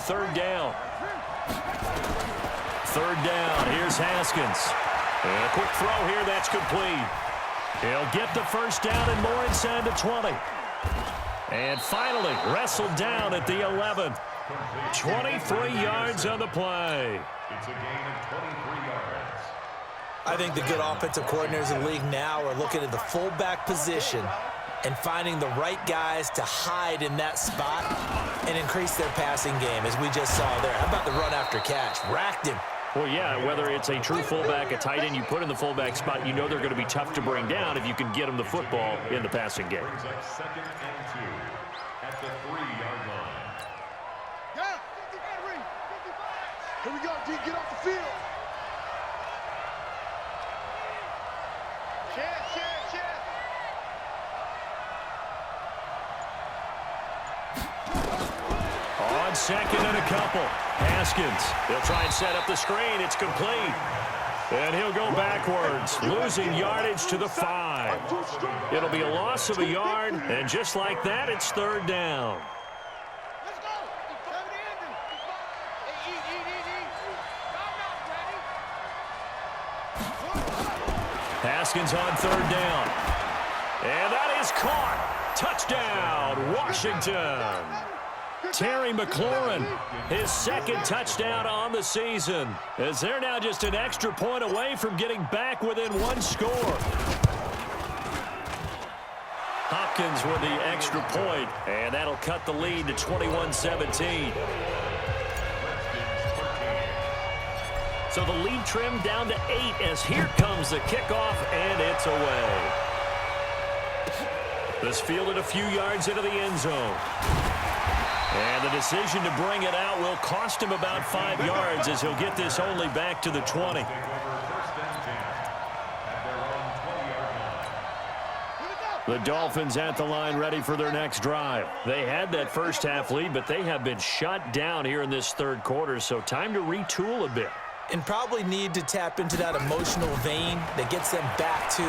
third down. Third down. Here's Haskins. And a quick throw here. That's complete. He'll get the first down and more inside the 20. And finally wrestled down at the 11. 23 yards on the play. It's a gain of 23 yards. I think the good offensive coordinators in the league now are looking at the fullback position and finding the right guys to hide in that spot and increase their passing game, as we just saw there. How about the run after catch? Racked him. Well, yeah, whether it's a true fullback, a tight end you put in the fullback spot, you know they're going to be tough to bring down if you can get them the football in the passing game. Brings up 2nd and 2 at the 3-yard line. Here we go, D. Get off the field. On second and a couple. Haskins. He'll try and set up the screen. It's complete. And he'll go backwards, losing yardage to the 5. It'll be a loss of a yard, and just like that, it's third down. Haskins on third down. And that is caught. Touchdown, Washington. Terry McLaurin, his second touchdown on the season, as they're now just an extra point away from getting back within one score. Hopkins with the extra point, and that'll cut the lead to 21-17. So the lead trimmed down to 8 as here comes the kickoff, and it's away. This fielded a few yards into the end zone. And the decision to bring it out will cost him about 5 yards as he'll get this only back to the 20. The Dolphins at the line ready for their next drive. They had that first half lead, but they have been shut down here in this third quarter, so time to retool a bit. And probably need to tap into that emotional vein that gets them back to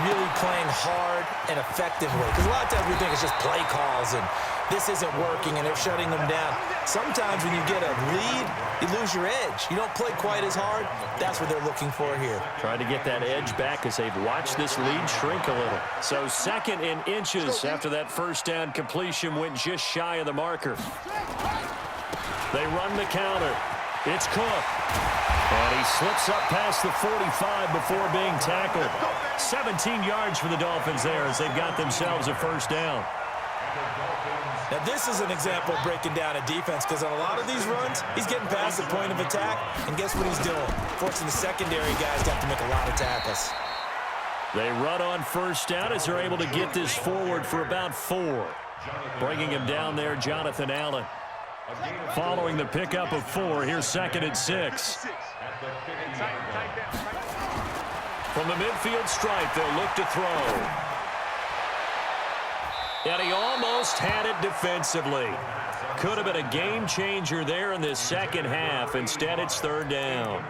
really playing hard and effectively. Because a lot of times we think it's just play calls and this isn't working and they're shutting them down. Sometimes when you get a lead, you lose your edge. You don't play quite as hard. That's what they're looking for here. Trying to get that edge back as they've watched this lead shrink a little. So 2nd and inches after that first down completion went just shy of the marker. They run the counter. It's Cook. And he slips up past the 45 before being tackled. 17 yards for the Dolphins there as they've got themselves a first down. Now this is an example of breaking down a defense, because on a lot of these runs, he's getting past the point of attack, and guess what he's doing? Forcing the secondary guys to have to make a lot of tackles. They run on first down as they're able to get this forward for about 4. Bringing him down there, Jonathan Allen. Following the pickup of 4, here's 2nd and 6. From the midfield stripe, they'll look to throw. And he almost had it defensively. Could have been a game changer there in this second half. Instead, it's third down.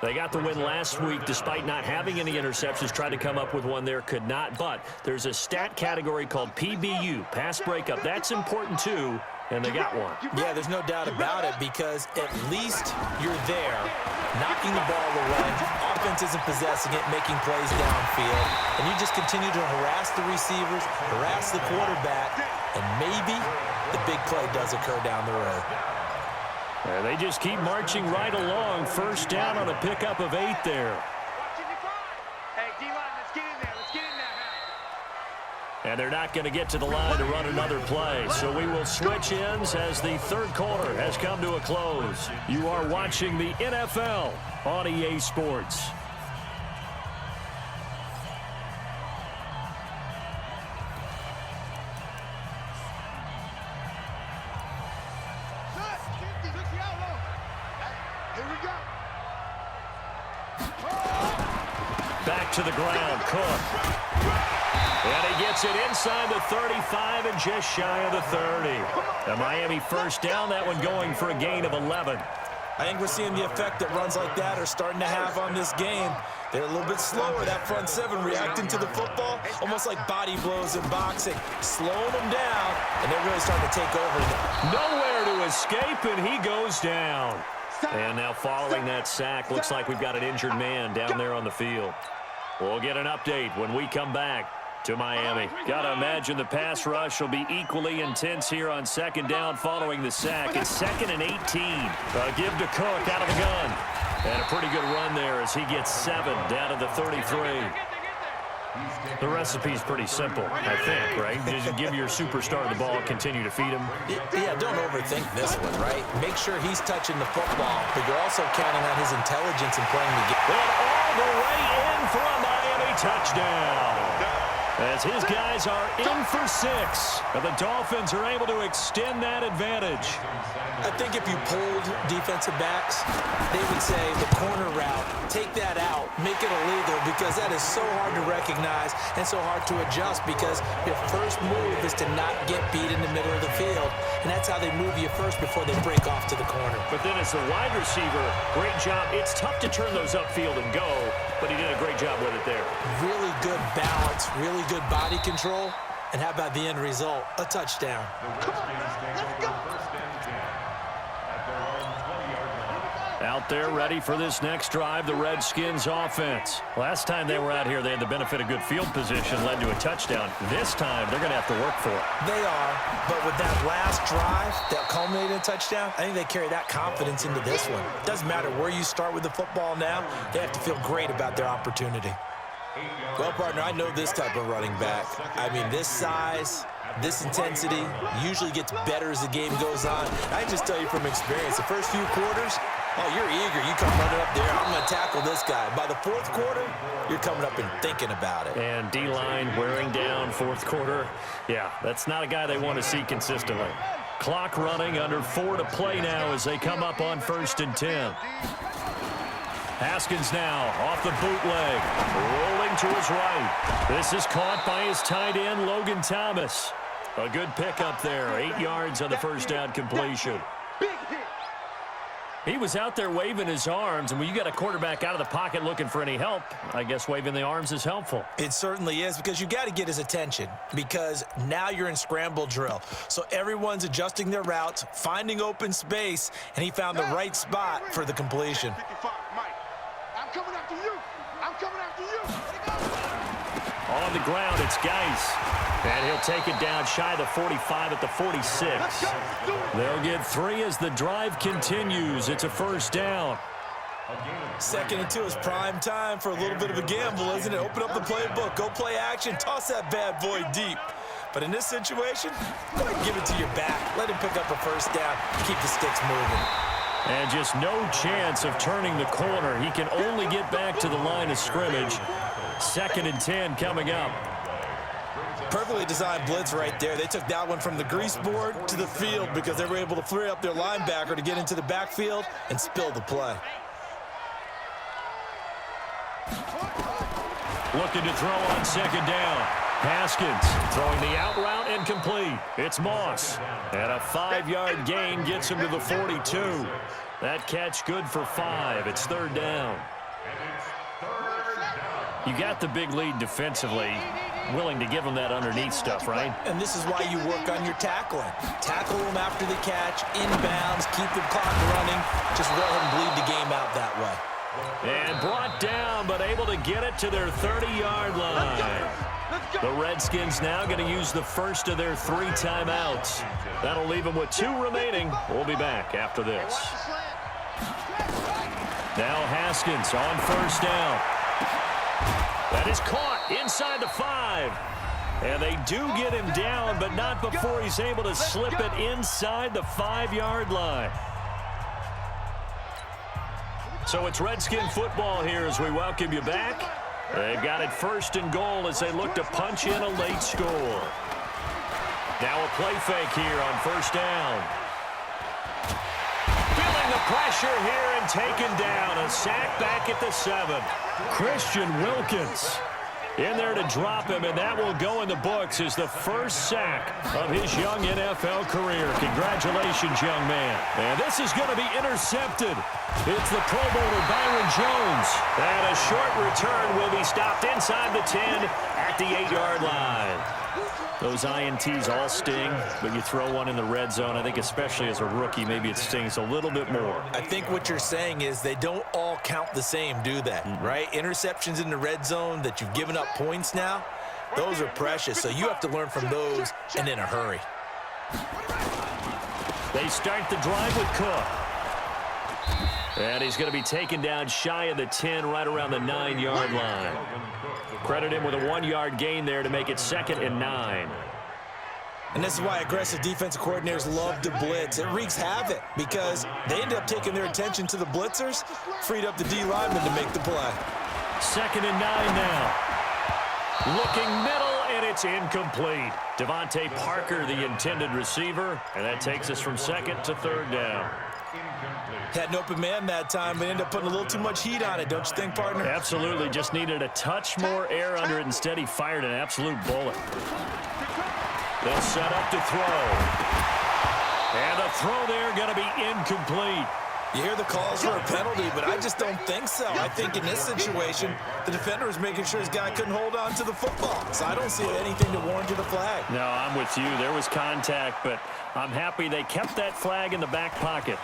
They got the win last week despite not having any interceptions. Tried to come up with one there, could not. But there's a stat category called PBU, pass breakup. That's important too, and they got one. Yeah, there's no doubt about it, because at least you're there, knocking the ball away. Offense isn't possessing it, making plays downfield. And you just continue to harass the receivers, harass the quarterback, and maybe the big play does occur down the road. And they just keep marching right along. First down on a pickup of 8 there. And they're not going to get to the line to run another play. So we will switch ends as the third quarter has come to a close. You are watching the NFL on EA Sports. Back to the ground, Cook. And he gets it inside the 35 and just shy of the 30. The Miami first down, that one going for a gain of 11. I think we're seeing the effect that runs like that are starting to have on this game. They're a little bit slower, that front seven, reacting to the football, almost like body blows in boxing, slowing them down, and they're really starting to take over. Nowhere to escape, and he goes down. And now following that sack, looks like we've got an injured man down there on the field. We'll get an update when we come back to Miami. Got to imagine the pass rush will be equally intense here on second down following the sack. It's 2nd and 18. Give to Cook out of the gun. And a pretty good run there as he gets 7 down to the 33. The recipe's pretty simple, I think, right? Just give your superstar the ball, continue to feed him. Yeah, don't overthink this one, right? Make sure he's touching the football, but you're also counting on his intelligence in playing the game. And all the way in for a Miami touchdown. As his guys are in for 6. And the Dolphins are able to extend that advantage. I think if you polled defensive backs, they would say the corner route, take that out, make it illegal, because that is so hard to recognize and so hard to adjust, because your first move is to not get beat in the middle of the field. And that's how they move you first before they break off to the corner. But then as the wide receiver, great job. It's tough to turn those upfield and go, but he did a great job with it there. Really good balance, really good body control, and how about the end result? A touchdown. Come on, let's go. Out there ready for this next drive, the Redskins offense. Last time they were out here, they had the benefit of good field position, led to a touchdown. This time, they're going to have to work for it. They are, but with that last drive that culminated in a touchdown, I think they carry that confidence into this one. Doesn't matter where you start with the football now, they have to feel great about their opportunity. Well, partner, I know this type of running back. I mean, this size, this intensity usually gets better as the game goes on. I can just tell you from experience, the first few quarters, oh, you're eager. You come running up there, I'm going to tackle this guy. By the fourth quarter, you're coming up and thinking about it. And D-line wearing down fourth quarter. Yeah, that's not a guy they want to see consistently. Clock running, under 4 to play now as they come up on 1st and 10. Haskins now off the bootleg, rolling to his right. This is caught by his tight end, Logan Thomas. A good pickup there, 8 yards on the first down completion. He was out there waving his arms, and when you got a quarterback out of the pocket looking for any help, I guess waving the arms is helpful. It certainly is, because you got to get his attention, because now you're in scramble drill. So everyone's adjusting their routes, finding open space, and he found the right spot for the completion. I'm coming after you. I'm coming after you. On the ground, it's Geis. And he'll take it down shy of the 45 at the 46. They'll get 3 as the drive continues. It's a first down. 2nd and 2 is prime time for a little bit of a gamble, isn't it? Open up the playbook, go play action, toss that bad boy deep. But in this situation, go ahead and give it to your back. Let him pick up a first down, keep the sticks moving. And just no chance of turning the corner. He can only get back to the line of scrimmage. 2nd and 10 coming up. Perfectly designed blitz right there. They took that one from the grease board to the field because they were able to free up their linebacker to get into the backfield and spill the play. Looking to throw on 2nd down. Haskins throwing the out route and complete. It's Moss. And a 5-yard gain gets him to the 42. That catch good for 5. It's 3rd down. You got the big lead defensively. Willing to give them that underneath stuff, right? And this is why you work on your tackling. Tackle them after the catch, inbounds, keep the clock running. Just go ahead and bleed the game out that way. And brought down, but able to get it to their 30-yard line. The Redskins now going to use the first of their 3 timeouts. That'll leave them with 2 remaining. We'll be back after this. Now Haskins on 1st down. That is caught inside the 5. And they do get him down, but not before he's able to slip it inside the 5-yard line. So it's Redskin football here as we welcome you back. They've got it 1st and goal as they look to punch in a late score. Now a play fake here on 1st down. Feeling the pressure here and taken down. A sack back at the 7. Christian Wilkins in there to drop him, and that will go in the books as the first sack of his young NFL career. Congratulations, young man. And this is going to be intercepted. It's the Pro Bowler Byron Jones. And a short return will be stopped inside the 10 at the 8-yard line. Those INTs all sting, but you throw one in the red zone, I think especially as a rookie, maybe it stings a little bit more. I think what you're saying is they don't all count the same, do they? Right? Interceptions in the red zone that you've given up points now, those are precious. So you have to learn from those and in a hurry. They start the drive with Cook. And he's going to be taken down shy of the 10, right around the 9-yard line. Credit him with a 1-yard gain there to make it 2nd and 9. And this is why aggressive defensive coordinators love to blitz. It wreaks havoc because they end up taking their attention to the blitzers, freed up the D lineman to make the play. 2nd and 9 now. Looking middle, and it's incomplete. Devontae Parker, the intended receiver, and that takes us from 2nd to 3rd down. Had an open man that time, but ended up putting a little too much heat on it, don't you think, partner? Absolutely. Just needed a touch more air under it. Instead, he fired an absolute bullet. They'll set up to throw. And the throw there going to be incomplete. You hear the calls for a penalty, but I just don't think so. I think in this situation, the defender was making sure his guy couldn't hold on to the football. So I don't see anything to warrant the flag. No, I'm with you. There was contact, but I'm happy they kept that flag in the back pocket.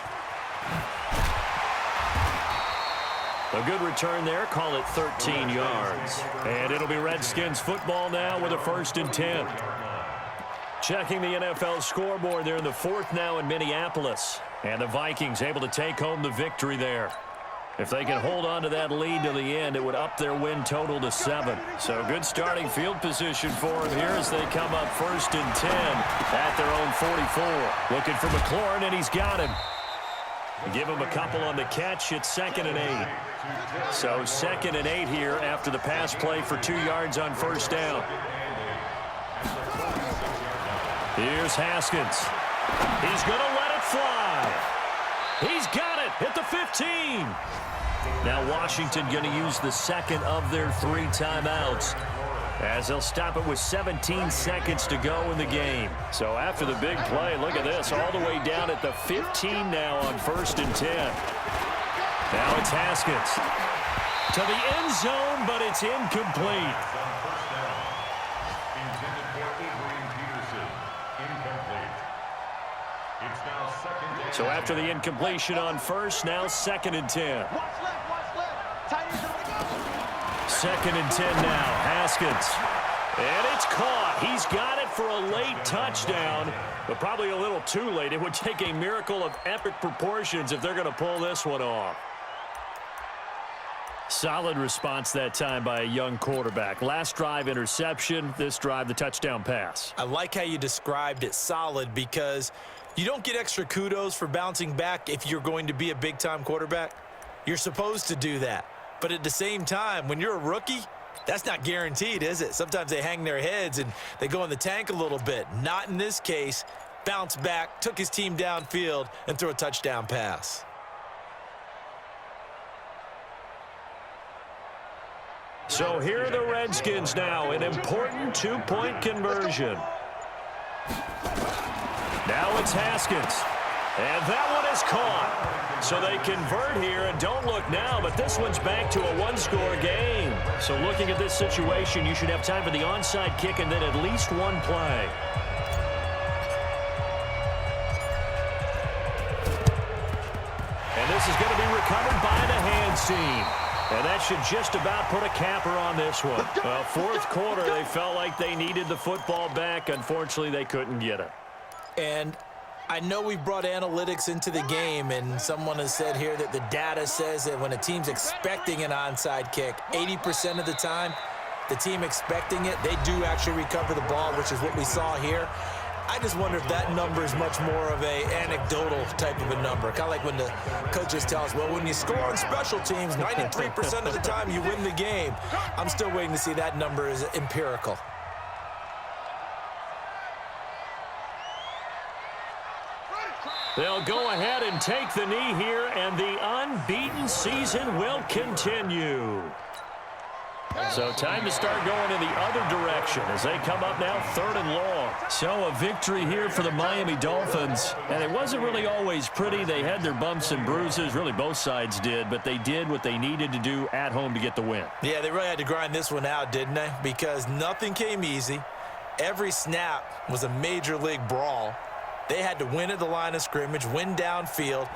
A good return there. Call it 13 yards. And it'll be Redskins football now with a 1st and 10. Checking the NFL scoreboard, they're in the 4th now in Minneapolis. And the Vikings able to take home the victory there. If they can hold on to that lead to the end, it would up their win total to 7. So good starting field position for them here as they come up 1st and 10 at their own 44. Looking for McLaurin, and he's got him. Give him a couple on the catch. It's 2nd and 8. So 2nd and 8 here after the pass play for 2 yards on 1st down. Here's Haskins. He's going to let it fly. He's got it at the 15. Now Washington going to use the 2nd of their 3 timeouts as they'll stop it with 17 seconds to go in the game. So after the big play, look at this, all the way down at the 15 now on 1st and 10. Now it's Haskins to the end zone, but it's incomplete. So after the incompletion on 1st, now 2nd and 10. 2nd and 10 now. Haskins. And it's caught. He's got it for a late touchdown, but probably a little too late. It would take a miracle of epic proportions if they're going to pull this one off. Solid response that time by a young quarterback. Last drive, interception. This drive, the touchdown pass. I like how you described it, solid, because you don't get extra kudos for bouncing back if you're going to be a big-time quarterback. You're supposed to do that. But at the same time, when you're a rookie, that's not guaranteed, is it? Sometimes they hang their heads and they go in the tank a little bit. Not in this case. Bounce back, took his team downfield, and threw a touchdown pass. So here are the Redskins now, an important 2-point conversion. Now it's Haskins. And that one is caught. So they convert here, and don't look now, but this one's back to a 1-score game. So looking at this situation, you should have time for the onside kick and then at least one play. And this is going to be recovered by the hands team. And that should just about put a capper on this one. Well, 4th quarter, they felt like they needed the football back. Unfortunately, they couldn't get it. And I know we've brought analytics into the game, and someone has said here that the data says that when a team's expecting an onside kick, 80% of the time, the team expecting it, they do actually recover the ball, which is what we saw here. I just wonder if that number is much more of a anecdotal type of a number. Kind of like when the coaches tell us, well, when you score on special teams, 93% of the time you win the game. I'm still waiting to see that number is empirical. They'll go ahead and take the knee here, and the unbeaten season will continue. So time to start going in the other direction as they come up now 3rd and long. So a victory here for the Miami Dolphins. And it wasn't really always pretty. They had their bumps and bruises. Really both sides did. But they did what they needed to do at home to get the win. Yeah, they really had to grind this one out, didn't they? Because nothing came easy. every snap was a major league brawl. They had to win at the line of scrimmage, win downfield,